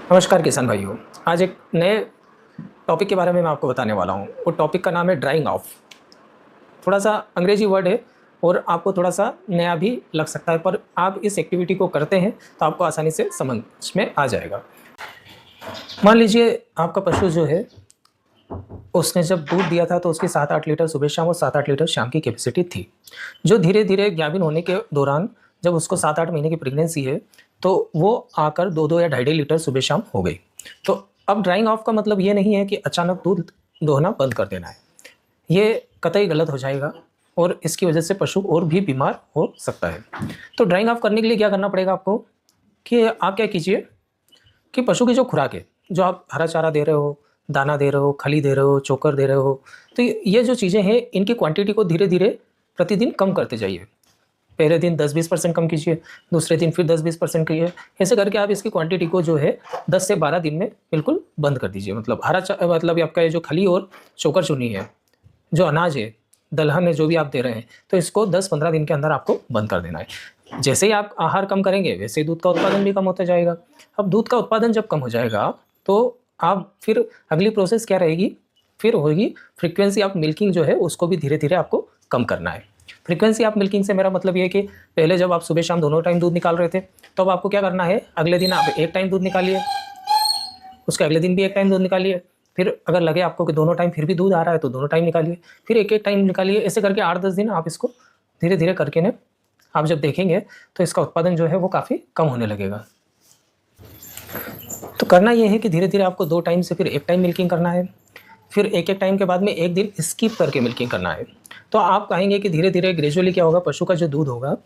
नमस्कार किसान भाइयों। आज एक नए टॉपिक के बारे में मैं आपको बताने वाला हूँ। वो टॉपिक का नाम है ड्राइंग ऑफ। थोड़ा सा अंग्रेजी वर्ड है और आपको थोड़ा सा नया भी लग सकता है, पर आप इस एक्टिविटी को करते हैं तो आपको आसानी से समझ में आ जाएगा। मान लीजिए आपका पशु जो है उसने जब दूध दिया था तो उसकी 7-8 लीटर सुबह शाम और 7-8 लीटर शाम की कैपेसिटी थी, जो धीरे धीरे गाभिन होने के दौरान जब उसको 7-8 महीने की प्रेगनेंसी है तो वो आकर 2-2 या 2.5 लीटर सुबह शाम हो गई। तो अब ड्राइंग ऑफ का मतलब ये नहीं है कि अचानक दूध दोहना बंद कर देना है, ये कतई गलत हो जाएगा और इसकी वजह से पशु और भी बीमार हो सकता है। तो ड्राइंग ऑफ करने के लिए क्या करना पड़ेगा आपको कि आप क्या कीजिए कि पशु की जो खुराक है, जो आप हरा चारा दे रहे हो, दाना दे रहे हो, खली दे रहे हो, चोकर दे रहे हो, तो ये जो चीज़ें हैं इनकी क्वांटिटी को धीरे धीरे प्रतिदिन कम करते जाइए। पहले दिन 10-20% कम कीजिए, दूसरे दिन फिर 10-20% कीजिए। ऐसे करके आप इसकी क्वांटिटी को जो है 10 से 12 दिन में बिल्कुल बंद कर दीजिए। मतलब मतलब आपका ये जो खली और चोकर चुनी है, जो अनाज है, दलहन है, जो भी आप दे रहे हैं, तो इसको 10-15 दिन के अंदर आपको बंद कर देना है। जैसे ही आप आहार कम करेंगे वैसे ही दूध का उत्पादन भी कम होता जाएगा। अब दूध का उत्पादन जब कम हो जाएगा तो आप फिर अगली प्रोसेस क्या रहेगी, फिर होगी फ्रीक्वेंसी ऑफ मिल्किंग जो है उसको भी धीरे धीरे आपको कम करना है। फ्रीक्वेंसी ऑफ मिल्किंग से मेरा मतलब ये है कि पहले जब आप सुबह शाम दोनों टाइम दूध निकाल रहे थे तो अब आपको क्या करना है, अगले दिन आप एक टाइम दूध निकालिए, उसके अगले दिन भी एक टाइम दूध निकालिए, फिर अगर लगे आपको कि दोनों टाइम फिर भी दूध आ रहा है तो दोनों टाइम निकालिए, फिर एक एक टाइम निकालिए। ऐसे करके 8-10 दिन आप इसको धीरे धीरे करके ना आप जब देखेंगे तो इसका उत्पादन जो है वो काफ़ी कम होने लगेगा। तो करना ये है कि धीरे धीरे आपको 2 टाइम से फिर एक टाइम मिल्किंग करना है, फिर एक एक टाइम के बाद में एक दिन स्किप करके मिल्किंग करना है। तो आप कहेंगे कि धीरे धीरे ग्रेजुअली क्या होगा, पशु का जो दूध होगा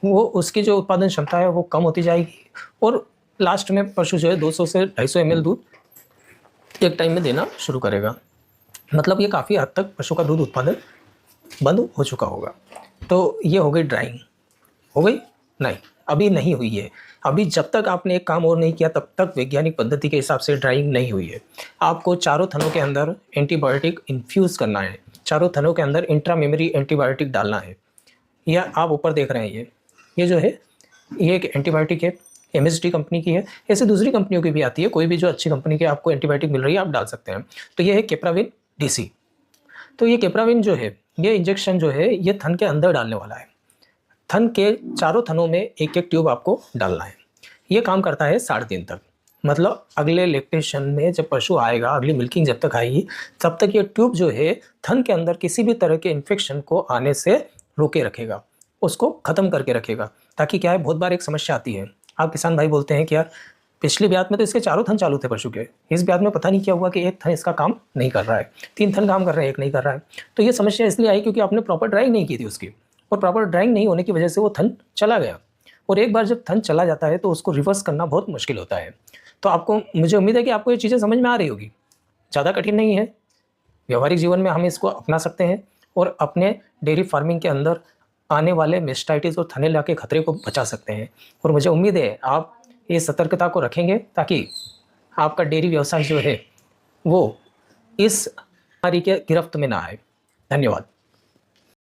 वो उसकी जो उत्पादन क्षमता है वो कम होती जाएगी और लास्ट में पशु जो है 200 से 250 ml दूध एक टाइम में देना शुरू करेगा। मतलब ये काफ़ी हद तक पशु का दूध उत्पादन बंद हो चुका होगा। तो ये हो गई ड्राइंग। हो गई? नहीं, अभी नहीं हुई है। अभी जब तक आपने एक काम और नहीं किया तब तक वैज्ञानिक पद्धति के हिसाब से ड्राइंग नहीं हुई है। आपको चारों थनों के अंदर एंटीबायोटिक इन्फ्यूज़ करना है, चारों थनों के अंदर इंट्रा मेमरी एंटीबायोटिक डालना है। यह आप ऊपर देख रहे हैं, ये जो है ये एक एंटीबायोटिक है, एमएसडी कंपनी की है। ऐसे दूसरी कंपनियों की भी आती है, कोई भी जो अच्छी कंपनी की आपको एंटीबायोटिक मिल रही है आप डाल सकते हैं। तो ये है केप्राविन डीसी। तो ये केप्राविन जो है ये इंजेक्शन जो है ये थन के अंदर डालने वाला है। थन के चारों थनों में एक एक ट्यूब आपको डालना है। ये काम करता है 60 दिन तक। मतलब अगले लैक्टेशन में जब पशु आएगा, अगली मिल्किंग जब तक आएगी तब तक ये ट्यूब जो है थन के अंदर किसी भी तरह के इन्फेक्शन को आने से रोके रखेगा, उसको ख़त्म करके रखेगा। ताकि क्या है, बहुत बार एक समस्या आती है, आप किसान भाई बोलते हैं कि यार पिछली ब्यात में तो इसके चारों थन चालू थे पशु के, इस ब्यात में पता नहीं क्या हुआ कि एक थन इसका काम नहीं कर रहा है, 3 थन काम कर रहे हैं, एक नहीं कर रहा है। तो ये समस्या इसलिए आई क्योंकि आपने प्रॉपर ड्राइंग नहीं की थी उसकी, और प्रॉपर ड्राइंग नहीं होने की वजह से वो थन चला गया। और एक बार जब थन चला जाता है तो उसको रिवर्स करना बहुत मुश्किल होता है। तो आपको, मुझे उम्मीद है कि आपको ये चीज़ें समझ में आ रही होगी, ज़्यादा कठिन नहीं है। व्यवहारिक जीवन में हम इसको अपना सकते हैं और अपने डेयरी फार्मिंग के अंदर आने वाले मेस्टाइटिस और थनैला के खतरे को बचा सकते हैं। और मुझे उम्मीद है आप ये सतर्कता को रखेंगे ताकि आपका डेयरी व्यवसाय जो है वो इस बीमारी के गिरफ्त में ना आए। धन्यवाद।